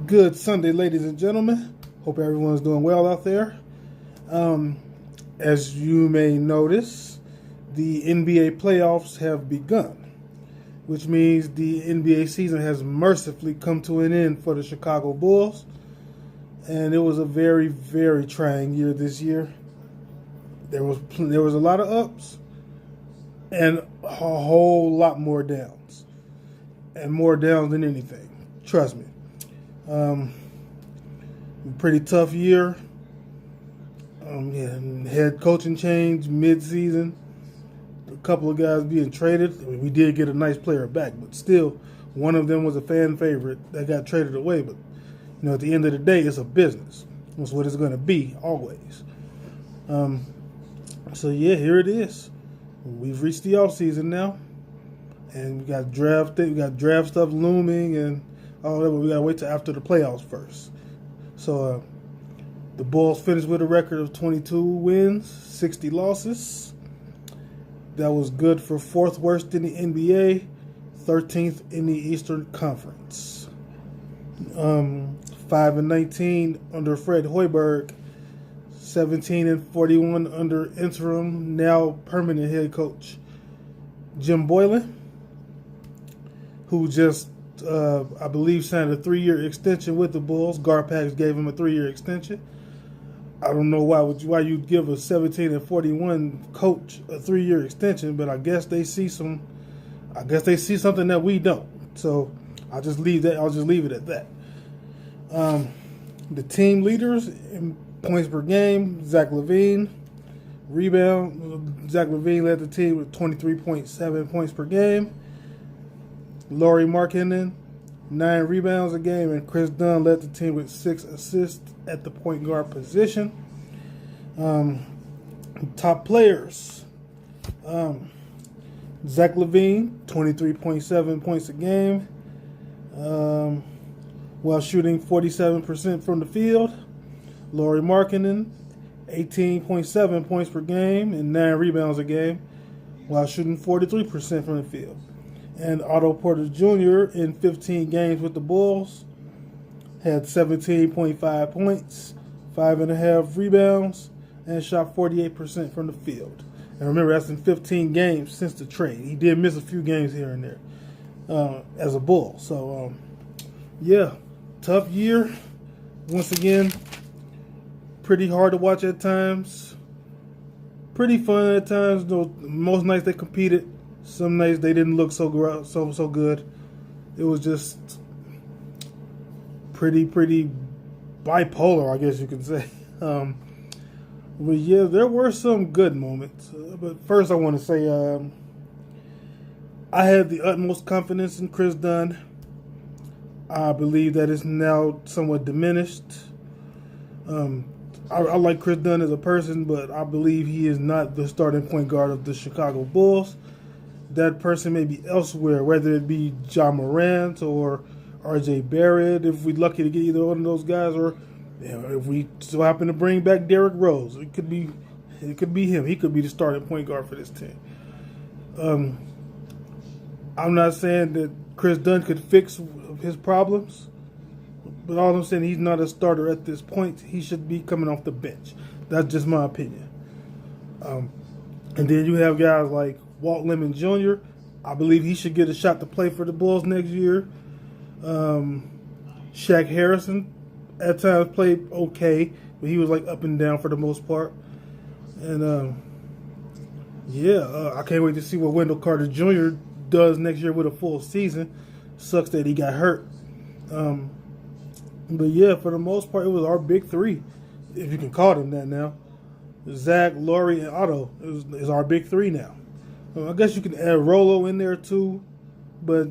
Good Sunday, ladies and gentlemen. Hope everyone's doing well out there. Um, as you may notice, the NBA playoffs have begun, which means the NBA season has mercifully come to an end for the Chicago Bulls. And it was a very, very trying year this year. There was a lot of ups and a whole lot more downs, and more downs than anything. Trust me. Um, Pretty tough year. Head coaching change mid-season. A couple of guys being traded. We did get a nice player back, but still, one of them was a fan favorite that got traded away. But at the end of the day, it's a business. That's what it's going to be always. So yeah, here it is. We've reached the off season now, and we got draft stuff looming, and all that. But we got to wait till after the playoffs first. So the Bulls finished with a record of 22 wins, 60 losses. That was good for fourth worst in the NBA, 13th in the Eastern Conference. 5-19 under Fred Hoiberg, 17-41 under interim, now permanent head coach Jim Boylan, who just I believe signed a 3-year extension with the Bulls. Garpax gave him a 3-year extension. I don't know why you'd give a 17-41 coach a 3-year extension, but I guess they see something that we don't. So I'll just leave it at that. The team leaders in points per game: Zach LaVine. Rebound: Zach LaVine led the team with 23.7 points per game. Lauri Markkanen, 9 rebounds a game, and Chris Dunn led the team with 6 assists at the point guard position. Top players: Zach LaVine, 23.7 points a game, while shooting 47% from the field. Lauri Markkanen, 18.7 points per game and 9 rebounds a game, while shooting 43% from the field. And Otto Porter Jr. in 15 games with the Bulls had 17.5 points, 5.5 rebounds, and shot 48% from the field. And remember, that's in 15 games since the trade. He did miss a few games here and there as a Bull. So, yeah, tough year. Once again, pretty hard to watch at times. Pretty fun at times. Most nights they competed. Some nights they didn't look so good. It was just pretty bipolar, I guess you could say. But yeah, there were some good moments. But first, I want to say I had the utmost confidence in Chris Dunn. I believe that it's now somewhat diminished. I like Chris Dunn as a person, but I believe he is not the starting point guard of the Chicago Bulls. That person may be elsewhere, whether it be Ja Morant or R.J. Barrett, if we're lucky to get either one of those guys, or if we so happen to bring back Derrick Rose. It could be him. He could be the starting point guard for this team. I'm not saying that Chris Dunn could fix his problems, but all I'm saying, he's not a starter at this point. He should be coming off the bench. That's just my opinion. And then you have guys like Walt Lemon Jr. I believe he should get a shot to play for the Bulls next year. Shaq Harrison at times played okay, but he was like up and down for the most part. And I can't wait to see what Wendell Carter Jr. does next year with a full season. Sucks that he got hurt. But yeah, for the most part, it was our big three, if you can call them that now. Zach, Lauri, and Otto is our big three now. I guess you can add Rolo in there too, but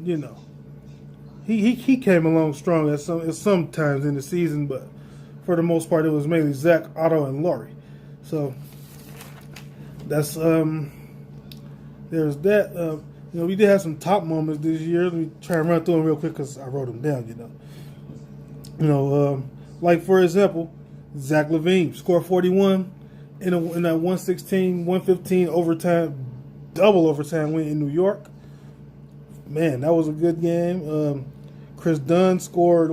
he came along strong at some times in the season, but for the most part, it was mainly Zach, Otto, and Lauri. So that's there's that. We did have some top moments this year. Let me try and run through them real quick because I wrote them down. Like for example, Zach LaVine scored 41 in that 116-115 overtime, double overtime win in New York. Man, that was a good game. Chris Dunn scored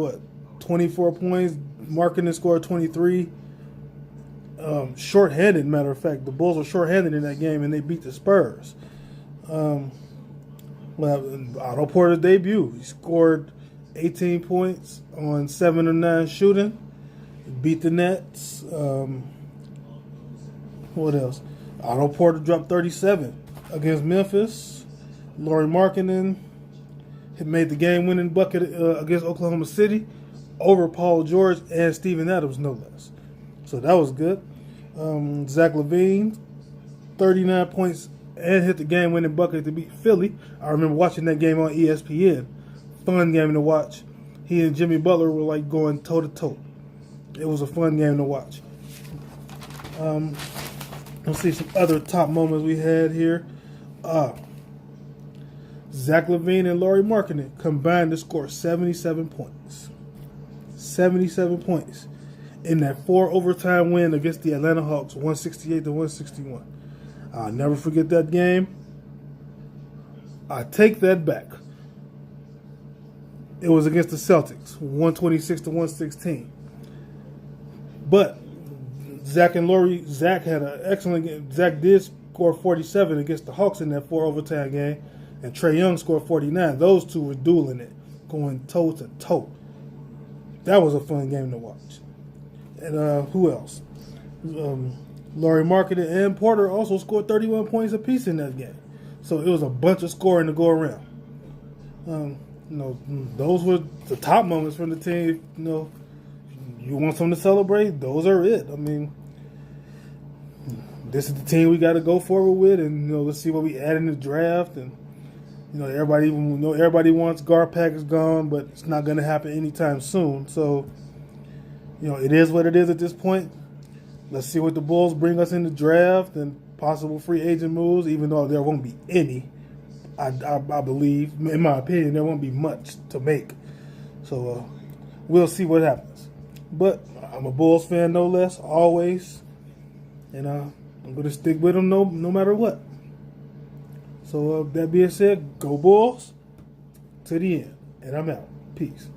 24 points. Markkanen scored 23. Short-handed, matter of fact. The Bulls were short-handed in that game, and they beat the Spurs. Well, Otto Porter's debut. He scored 18 points on 7 of 9 shooting. Beat the Nets. What else? Otto Porter dropped 37 against Memphis. Lauri Markkanen made the game-winning bucket against Oklahoma City over Paul George and Steven Adams, no less. So that was good. Zach LaVine, 39 points and hit the game-winning bucket to beat Philly. I remember watching that game on ESPN. Fun game to watch. He and Jimmy Butler were like going toe-to-toe. It was a fun game to watch. Let's see some other top moments we had here. Zach LaVine and Lauri Markkanen combined to score 77 points. 77 points in that 4 overtime win against the Atlanta Hawks, 168-161. I'll never forget that game. I take that back. It was against the Celtics, 126-116. But Zach had an excellent game. Zach did score 47 against the Hawks in that 4 overtime game, and Trae Young scored 49. Those two were dueling it, going toe to toe. That was a fun game to watch. And who else? Lauri Markkanen and Porter also scored 31 points apiece in that game. So it was a bunch of scoring to go around. Those were the top moments from the team. You want something to celebrate? Those are it. I mean, this is the team we got to go forward with, and let's see what we add in the draft. And everybody wants Garpax is gone, but it's not going to happen anytime soon. So, it is what it is at this point. Let's see what the Bulls bring us in the draft and possible free agent moves, even though there won't be any. I believe, in my opinion, there won't be much to make. So, we'll see what happens. But I'm a Bulls fan, no less, always. And I'm going to stick with them no matter what. So, that being said, go Bulls to the end. And I'm out. Peace.